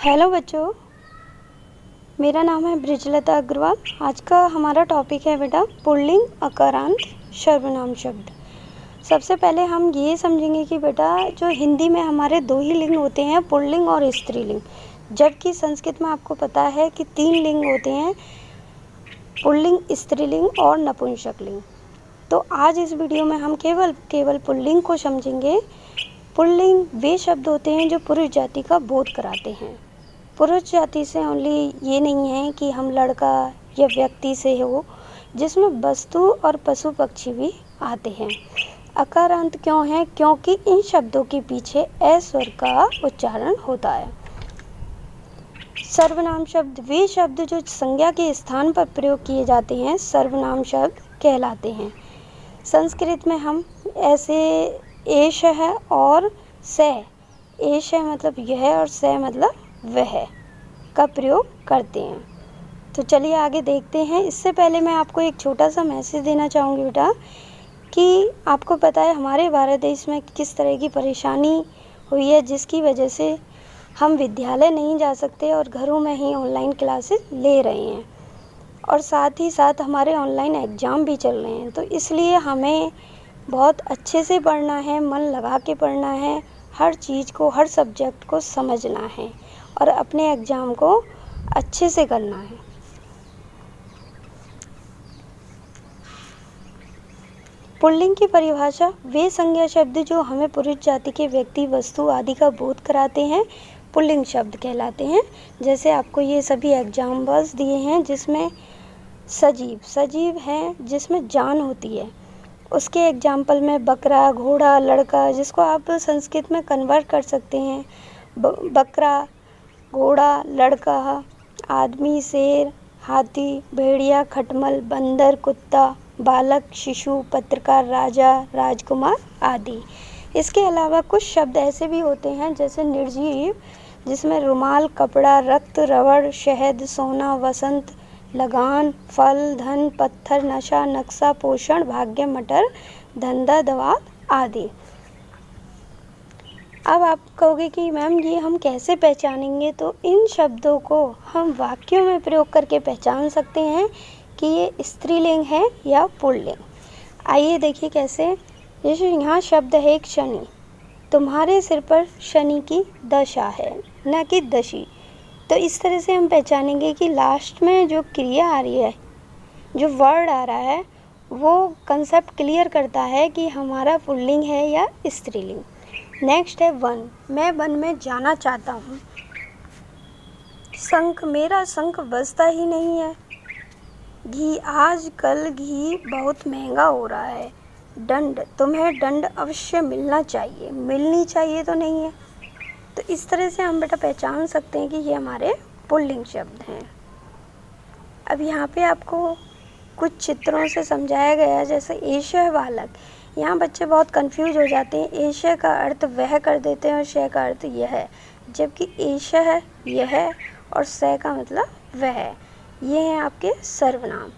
Hello बच्चों, मेरा नाम है ब्रिजलता अग्रवाल। आज का हमारा टॉपिक है बेटा पुल्लिंग, अकारांत, सर्वनाम शब्द। सबसे पहले हम ये समझेंगे कि बेटा जो हिंदी में हमारे दो ही लिंग होते हैं, पुल्लिंग और स्त्रीलिंग, जबकि संस्कृत में आपको पता है कि 3 लिंग होते हैं, पुल्लिंग, स्त्रीलिंग और नपुंसकलिंग। तो आज इस वीडियो में हम केवल पुल्लिंग को समझेंगे। पुल्लिंग वे शब्द होते हैं जो पुरुष जाति का बोध कराते हैं। पुरुष जाति से ओनली ये नहीं है कि हम लड़का या व्यक्ति से हो, जिसमें वस्तु और पशु पक्षी भी आते हैं। अकारांत क्यों है? क्योंकि इन शब्दों के पीछे ए स्वर का उच्चारण होता है। सर्वनाम शब्द वे शब्द जो संज्ञा के स्थान पर प्रयोग किए जाते हैं, सर्वनाम शब्द कहलाते हैं। संस्कृत में हम ऐसे एष है और से, एष है मतलब यह और से मतलब वह का प्रयोग करते हैं। तो चलिए आगे देखते हैं। इससे पहले मैं आपको एक छोटा सा मैसेज देना चाहूँगी बेटा कि आपको पता है हमारे भारत देश में किस तरह की परेशानी हुई है, जिसकी वजह से हम विद्यालय नहीं जा सकते और घरों में ही ऑनलाइन क्लासेस ले रहे हैं, और साथ ही साथ हमारे ऑनलाइन एग्ज़ाम भी चल रहे हैं। तो इसलिए हमें बहुत अच्छे से पढ़ना है, मन लगा के पढ़ना है, हर चीज़ को, हर सब्जेक्ट को समझना है और अपने एग्ज़ाम को अच्छे से करना है। पुल्लिंग की परिभाषा वे संज्ञा शब्द जो हमें पुरुष जाति के व्यक्ति, वस्तु आदि का बोध कराते हैं, पुल्लिंग शब्द कहलाते हैं। जैसे आपको ये सभी एग्जाम्पल्स दिए हैं, जिसमें सजीव है जिसमें जान होती है, उसके एग्जाम्पल में बकरा, घोड़ा, लड़का, जिसको आप संस्कृत में कन्वर्ट कर सकते हैं, बकरा, घोड़ा, लड़का, आदमी, शेर, हाथी, भेड़िया, खटमल, बंदर, कुत्ता, बालक, शिशु, पत्रकार, राजा, राजकुमार आदि। इसके अलावा कुछ शब्द ऐसे भी होते हैं जैसे निर्जीव, जिसमें रुमाल, कपड़ा, रक्त, रबड़, शहद, सोना, वसंत, लगान, फल, धन, पत्थर, नशा, नक्शा, पोषण, भाग्य, मटर, धंधा, दवा आदि। अब आप कहोगे कि मैम ये हम कैसे पहचानेंगे? तो इन शब्दों को हम वाक्यों में प्रयोग करके पहचान सकते हैं कि ये स्त्रीलिंग है या पुल्लिंग। आइए देखिए कैसे। जैसे यहाँ शब्द है एक शनि, तुम्हारे सिर पर शनि की दशा है, न कि दशी। तो इस तरह से हम पहचानेंगे कि लास्ट में जो क्रिया आ रही है, जो वर्ड आ रहा है, वो कंसेप्ट क्लियर करता है कि हमारा पुल्लिंग है या स्त्रीलिंग। नेक्स्ट है वन, मैं वन में जाना चाहता हूँ। शंख, मेरा शंख बजता ही नहीं है। घी, आजकल घी बहुत महंगा हो रहा है। दंड, तुम्हें दंड अवश्य मिलना चाहिए, मिलनी चाहिए तो नहीं है। तो इस तरह से हम बेटा पहचान सकते हैं कि ये हमारे पुल्लिंग शब्द हैं। अब यहाँ पे आपको कुछ चित्रों से समझाया गया है, जैसे एषः बालक। यहाँ बच्चे बहुत कंफ्यूज हो जाते हैं, एषः का अर्थ वह कर देते हैं और शय का अर्थ यह है, जबकि एषः है यह है और स का मतलब वह। ये हैं आपके सर्वनाम।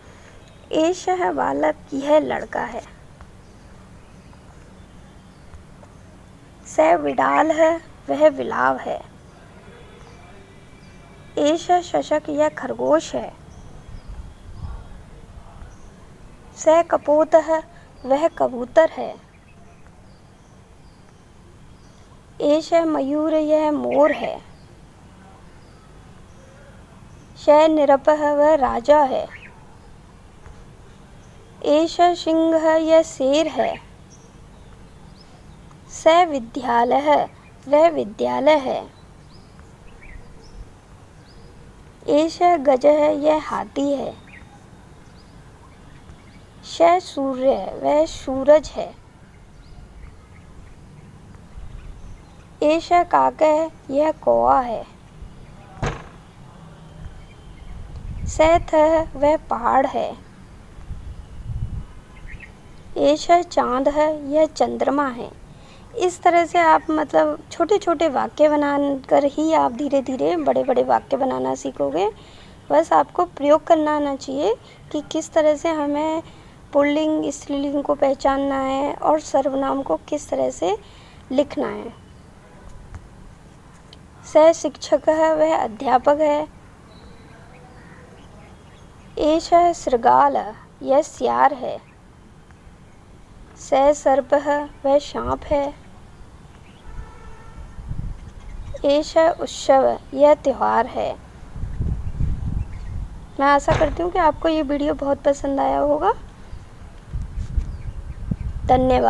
एषः बालक, यह लड़का है। स विडाल है, वह विलाव है। एषः शशक, यह खरगोश है। स कपोत है, वह कबूतर है। एषः मयूर, यह मोर है। श निरपः, वह राजा है। एषः सिंह, यह शेर है। स विद्यालयः, वह विद्यालय है। एषः गजः, यह हाथी है। श सूर्य, वह सूरज है। एषः काकः, यह कौवा है। सैथः, वह पहाड़ है। एषः चाँद है, यह चंद्रमा है। इस तरह से आप मतलब छोटे छोटे वाक्य बनाकर ही आप धीरे धीरे बड़े बड़े वाक्य बनाना सीखोगे। बस आपको प्रयोग करना आना चाहिए कि किस तरह से हमें पुल्लिंग, स्त्रीलिंग को पहचानना है और सर्वनाम को किस तरह से लिखना है। स शिक्षकः वह अध्यापक है। एषः शृगालः यह सियार है। स सर्पः वह सांप है। एषः उत्सव यह त्योहार है। मैं आशा करती हूँ कि आपको ये वीडियो बहुत पसंद आया होगा। धन्यवाद।